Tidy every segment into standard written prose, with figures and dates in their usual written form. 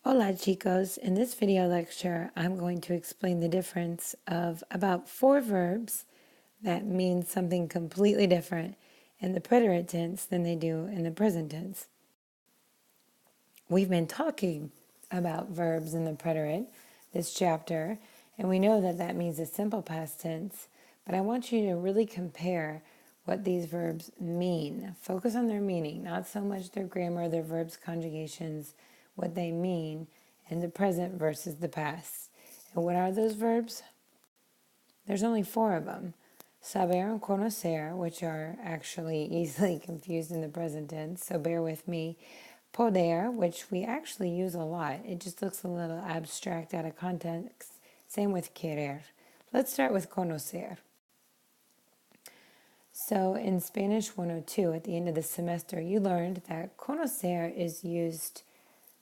Hola chicos, in this video lecture I'm going to explain the difference of about 4 verbs that mean something completely different in the preterite tense than they do in the present tense. We've been talking about verbs in the preterite this chapter, and we know that that means a simple past tense, but I want you to really compare what these verbs mean. Focus on their meaning, not so much their grammar, their verbs, conjugations, what they mean in the present versus the past. And what are those verbs? There's only 4 of them. Saber and conocer, which are actually easily confused in the present tense, so bear with me. Poder, which we actually use a lot. It just looks a little abstract out of context. Same with querer. Let's start with conocer. So in Spanish 102, at the end of the semester, you learned that conocer is used,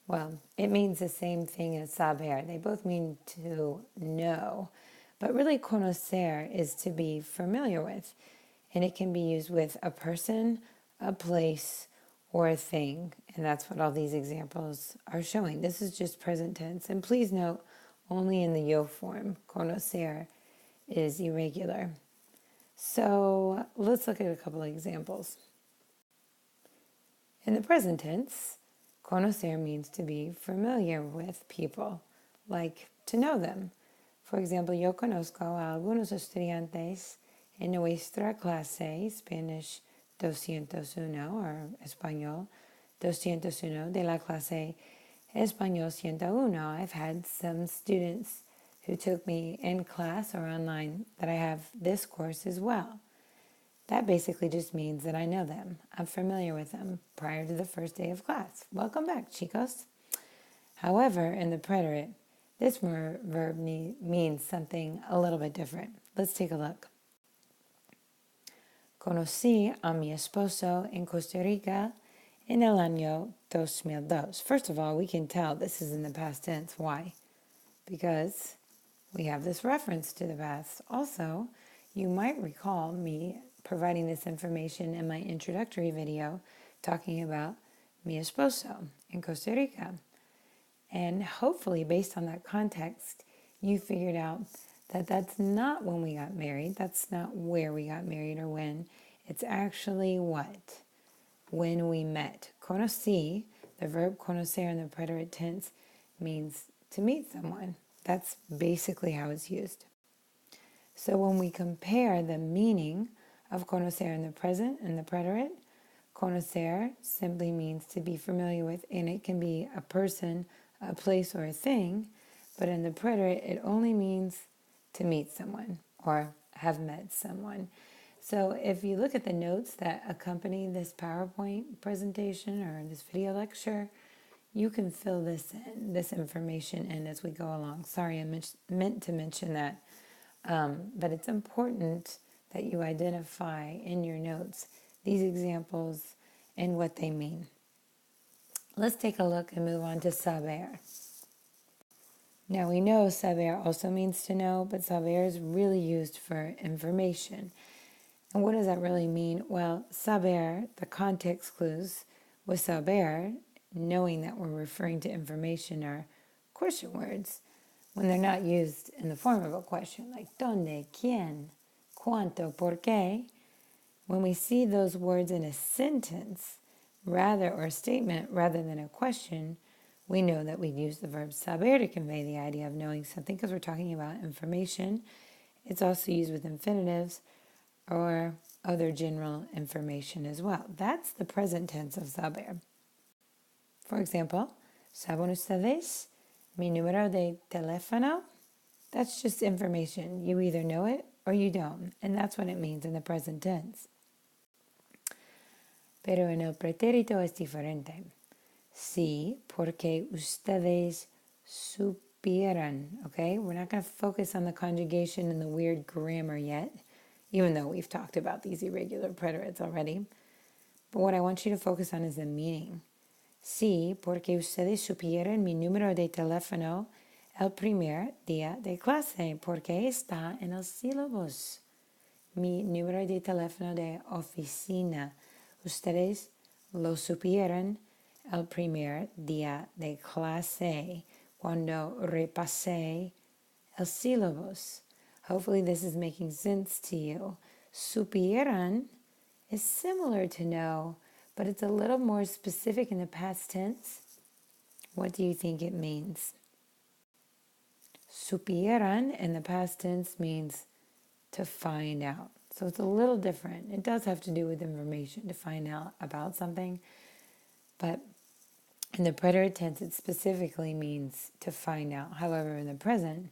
well, it means the same thing as saber. They both mean to know. But really, conocer is to be familiar with. And it can be used with a person, a place, or a thing. And that's what all these examples are showing. This is just present tense. And please note, only in the yo form. Conocer is irregular. So let's look at a couple of examples. In the present tense, conocer means to be familiar with people, like to know them. For example, yo conozco a algunos estudiantes en nuestra clase Spanish 201 or Español 201 de la clase Español 101. I've had some students who took me in class or online that I have this course as well. That basically just means that I know them. I'm familiar with them prior to the first day of class. Welcome back, chicos. However, in the preterite, this verb means something a little bit different. Let's take a look. Conocí a mi esposo en Costa Rica en el año 2002. First of all, we can tell this is in the past tense. Why? Because we have this reference to the past. Also, you might recall me providing this information in my introductory video talking about mi esposo in Costa Rica. And hopefully, based on that context, you figured out that that's not when we got married. That's not where we got married or when. It's actually what? When we met. Conocí, the verb conocer in the preterite tense, means to meet someone. That's basically how it's used. So when we compare the meaning of conocer in the present and the preterite, conocer simply means to be familiar with, and it can be a person, a place, or a thing, but in the preterite, it only means to meet someone or have met someone. So if you look at the notes that accompany this PowerPoint presentation or this video lecture, you can fill this in, this information in as we go along. Sorry, I meant to mention that, but it's important that you identify in your notes these examples and what they mean. Let's take a look and move on to saber. Now we know saber also means to know, but saber is really used for information. And what does that really mean? Well, saber, the context clues with saber, knowing that we're referring to information, are question words when they're not used in the form of a question, like donde, quién, cuánto, por qué. When we see those words in a sentence or a statement rather than a question, we know that we use the verb saber to convey the idea of knowing something because we're talking about information. It's also used with infinitives or other general information as well. That's the present tense of saber. For example, ¿saben ustedes mi número de teléfono? That's just information. You either know it or you don't, and that's what it means in the present tense. Pero en el pretérito es diferente. Sí, porque ustedes supieran, okay? We're not going to focus on the conjugation and the weird grammar yet, even though we've talked about these irregular preterites already. But what I want you to focus on is the meaning. Sí, porque ustedes supieron mi número de teléfono el primer día de clase, porque está en el sílabus. Mi número de teléfono de oficina. Ustedes lo supieron el primer día de clase cuando repasé el sílabus. Hopefully this is making sense to you. Supieran is similar to know, but it's a little more specific in the past tense. What do you think it means? Supieran in the past tense means to find out. So it's a little different. It does have to do with information, to find out about something. But in the preterite tense, it specifically means to find out. However, in the present,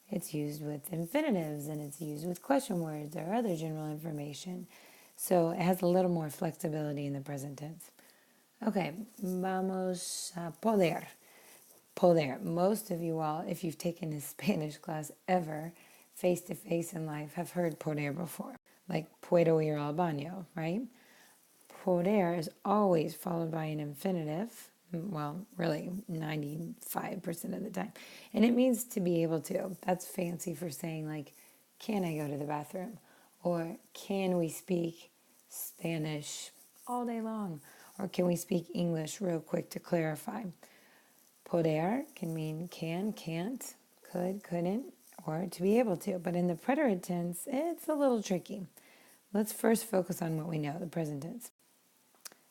it's used with infinitives and it's used with question words or other general information. So it has a little more flexibility in the present tense. Okay, vamos a poder. Poder. Most of you all, if you've taken a Spanish class ever, face-to-face in life, have heard poder before. Like puedo ir al baño, right? Poder is always followed by an infinitive. Well, really 95% of the time. And it means to be able to. That's fancy for saying like, can I go to the bathroom? Or can we speak Spanish all day long? Or can we speak English real quick to clarify? Poder can mean can, can't, could, couldn't, or to be able to. But in the preterite tense, it's a little tricky. Let's first focus on what we know, the present tense.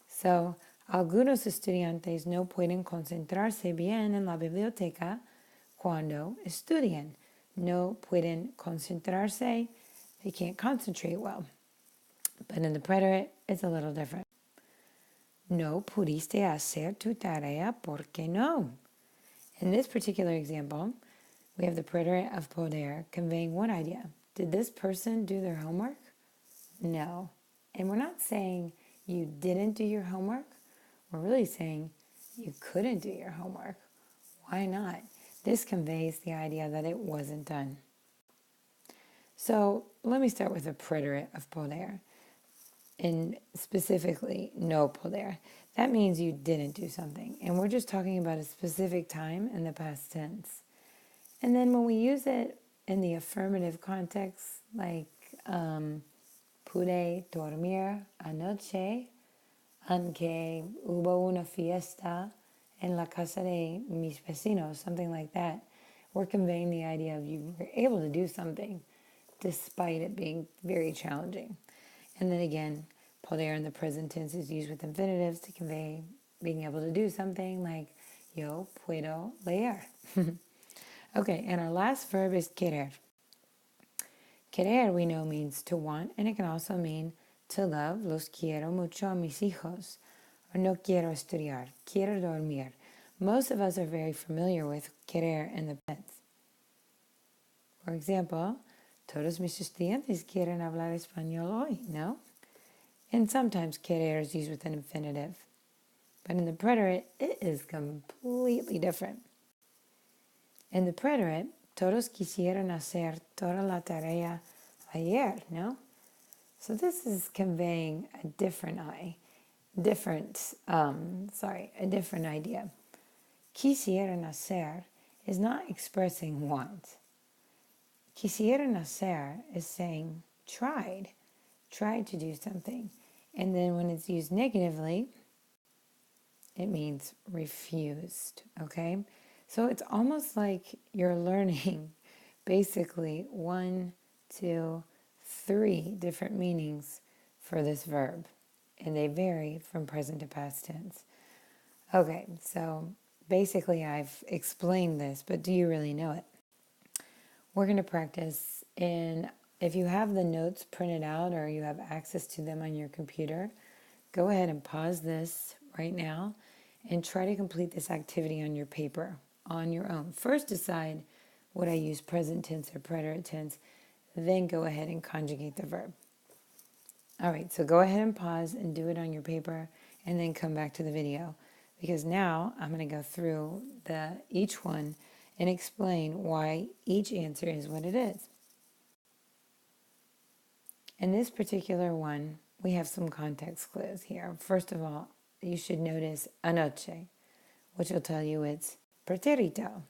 So, algunos estudiantes no pueden concentrarse bien en la biblioteca cuando estudian. No pueden concentrarse. They can't concentrate well. But in the preterite, it's a little different. No pudiste hacer tu tarea porque no. In this particular example, we have the preterite of poder conveying what idea? Did this person do their homework? No. And we're not saying you didn't do your homework. We're really saying you couldn't do your homework. Why not? This conveys the idea that it wasn't done. So let me start with the preterite of poder, and specifically no poder. That means you didn't do something. And we're just talking about a specific time in the past tense. And then when we use it in the affirmative context, like pude dormir anoche, aunque hubo una fiesta en la casa de mis vecinos, something like that, we're conveying the idea of you were able to do something despite it being very challenging. And then again, poder in the present tense is used with infinitives to convey being able to do something, like yo puedo leer. Okay, and our last verb is querer. Querer, we know, means to want, and it can also mean to love. Los quiero mucho a mis hijos. Or no quiero estudiar. Quiero dormir. Most of us are very familiar with querer in the tense. For example, todos mis estudiantes quieren hablar español hoy, no? And sometimes querer is used with an infinitive. But in the preterite, it is completely different. In the preterite, todos quisieron hacer toda la tarea ayer, no? So this is conveying a different idea. Quisieron hacer is not expressing want. Quisieron hacer is saying tried to do something. And then when it's used negatively, it means refused, okay? So it's almost like you're learning basically 1, 2, 3 different meanings for this verb. And they vary from present to past tense. Okay, so basically I've explained this, but do you really know it? We're going to practice in, if you have the notes printed out or you have access to them on your computer, go ahead and pause this right now and try to complete this activity on your paper on your own. First decide would I use present tense or preterite tense, then go ahead and conjugate the verb. All right, so go ahead and pause and do it on your paper and then come back to the video, because now I'm going to go through each one and explain why each answer is what it is. In this particular one, we have some context clues here. First of all, you should notice anoche, which will tell you it's preterito.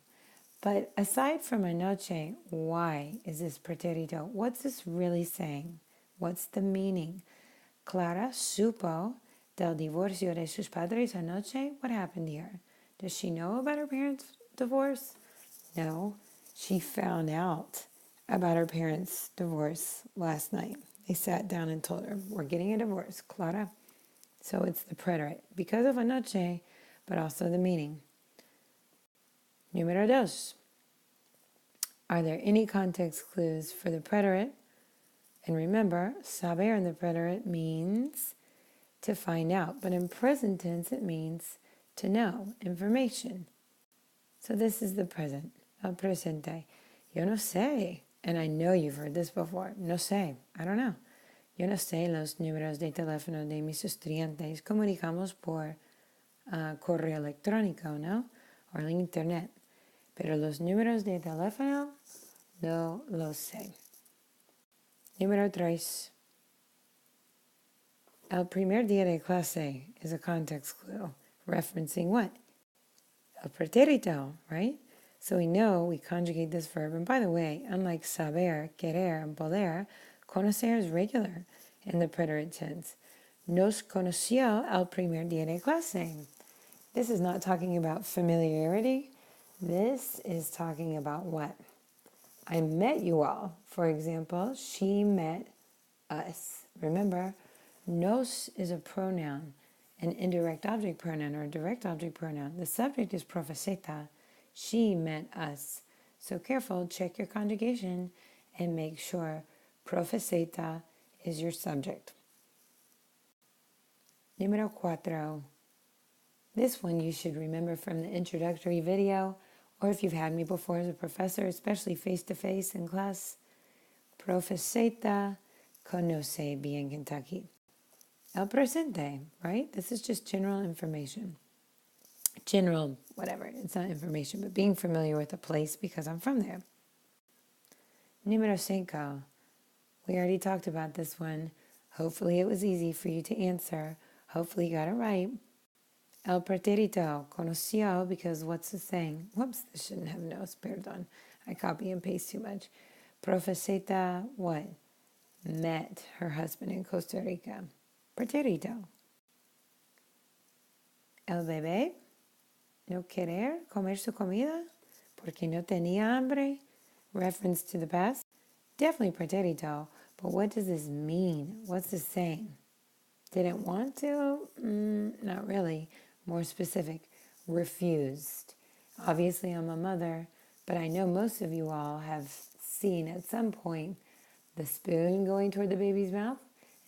But aside from anoche, why is this preterito? What's this really saying? What's the meaning? Clara supo del divorcio de sus padres anoche? What happened here? Does she know about her parents' divorce? No, she found out about her parents' divorce last night. They sat down and told her, we're getting a divorce, Clara. So it's the preterite because of anoche, but also the meaning. Número dos. Are there any context clues for the preterite? And remember, saber in the preterite means to find out, but in present tense it means to know, information. So this is the present, el presente. Yo no sé, and I know you've heard this before. No sé, I don't know. Yo no sé los números de teléfono de mis estudiantes. Comunicamos por correo electrónico, ¿no? O en internet. Pero los números de teléfono no los sé. Número 3. El primer día de clase is a context clue. Referencing what? El pretérito, right? So we know we conjugate this verb. And by the way, unlike saber, querer, and poder, conocer is regular in the preterite tense. Nos conoció el primer día de clase. This is not talking about familiarity. This is talking about what? I met you all. For example, she met us. Remember, nos is a pronoun, an indirect object pronoun or a direct object pronoun. The subject is profeseta. She met us. So careful, check your conjugation and make sure profeseta is your subject. Número 4. This one you should remember from the introductory video, or if you've had me before as a professor, especially face-to-face in class. Profeseta conoce bien Kentucky. El presente, right? This is just general information. General, whatever, it's not information, but being familiar with a place because I'm from there. Número 5. We already talked about this one. Hopefully it was easy for you to answer. Hopefully you got it right. El pretérito conoció, because what's the saying? Whoops, this shouldn't have nos, perdón. I copy and paste too much. Profeseta, what? Met her husband in Costa Rica. Preterito. El bebé no querer comer su comida porque no tenía hambre. Reference to the past. Definitely preterito. But what does this mean? What's this saying? Didn't want to? Not really. More specific. Refused. Obviously, I'm a mother, but I know most of you all have seen at some point the spoon going toward the baby's mouth,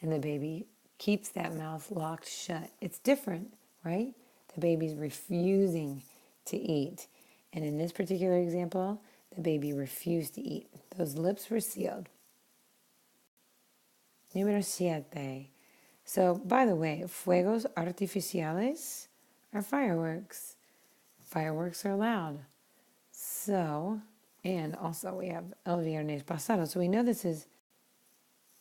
and the baby keeps that mouth locked shut. It's different, right? The baby's refusing to eat. And in this particular example, the baby refused to eat. Those lips were sealed. Número 7. So, by the way, fuegos artificiales are fireworks. Fireworks are loud. So, and also we have el viernes pasado. So we know this is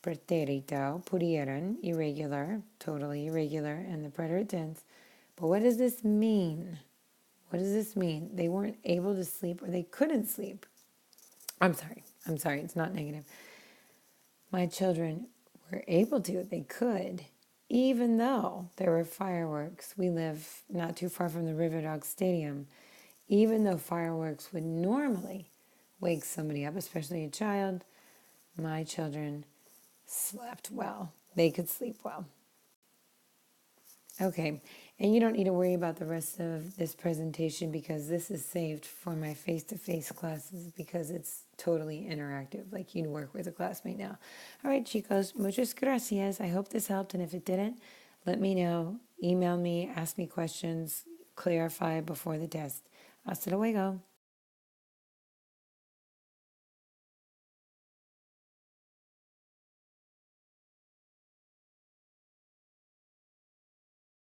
pretérito, pudieron, irregular, totally irregular, and the preterite tense. But what does this mean? What does this mean? They weren't able to sleep or they couldn't sleep. I'm sorry, it's not negative. My children were able to, they could, even though there were fireworks. We live not too far from the Riverdog Stadium. Even though fireworks would normally wake somebody up, especially a child, my children slept well. They could sleep well. Okay, and you don't need to worry about the rest of this presentation because this is saved for my face-to-face classes because it's totally interactive, like you'd work with a classmate now. All right, chicos, muchas gracias. I hope this helped, and if it didn't, let me know. Email me, ask me questions, clarify before the test. Hasta luego.